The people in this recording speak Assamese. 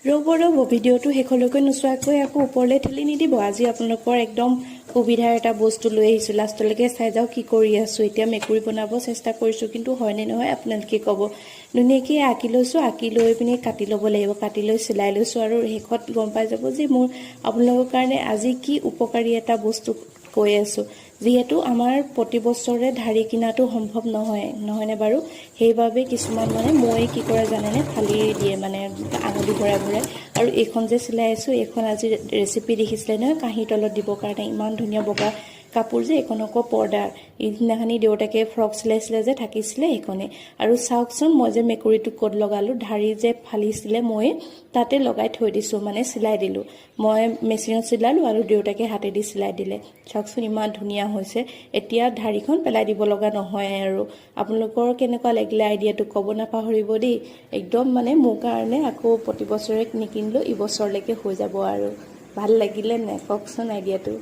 ৰ'ব ভিডিঅ'টো শেষলৈকে নোচোৱাকৈ আকৌ ওপৰলৈ ঠেলি নিদিব। আজি আপোনালোকৰ একদম সুবিধাৰ এটা বস্তু লৈ আহিছোঁ, লাষ্টলৈকে চাই যাওক কি কৰি আছোঁ। এতিয়া মেকুৰী বনাব চেষ্টা কৰিছোঁ, কিন্তু হয়নে নহয় আপোনালোকে ক'ব। ধুনীয়াকৈ আঁকি লৈছোঁ, আঁকি লৈ পিনি কাটি ল'ব লাগিব, কাটি লৈ চিলাই লৈছোঁ আৰু শেষত গম পাই যাব যে মোৰ আপোনালোকৰ কাৰণে আজি কি উপকাৰী এটা বস্তু কৈ আছোঁ। যিহেতু আমাৰ প্ৰতি বছৰে ধাৰি কিনাটো সম্ভৱ নহয়নে বাৰু। সেইবাবে কিছুমান মই কি কৰে জানেনে, ফালি দিয়ে আঙুলি ভৰাই ভৰাই। আৰু এইখন যে চিলাই আছোঁ, এইখন আজি ৰেচিপি দেখিছিলে নহয়, কাঁহীৰ তলত দিবৰ কাৰণে। ইমান ধুনীয়া বগা কাপোৰ যে, এইখন আকৌ পৰ্দাৰ। ইদিনাখনি দেউতাকে ফ্ৰক চিলাইছিলে যে থাকিছিলে এইখনে। আৰু চাওকচোন মই যে মেকুৰীটোক ক'ত লগালোঁ, ধাৰি যে ফালিছিলে মই তাতে লগাই থৈ দিছোঁ, চিলাই দিলোঁ। মই মেচিনত চিলালোঁ আৰু দেউতাকে হাতেদি চিলাই দিলে। চাওকচোন ইমান ধুনীয়া হৈছে। এতিয়া ধাৰিখন পেলাই দিব লগা নহয় আৰু। আপোনালোকৰ কেনেকুৱা লাগিলে আইডিয়াটো ক'ব নাপাহৰিব দেই। একদম মোৰ কাৰণে আকৌ প্ৰতি বছৰে নিকিনিলেও ইবছৰলৈকে হৈ যাব আৰু। ভাল লাগিলে নাই কওকচোন আইডিয়াটো।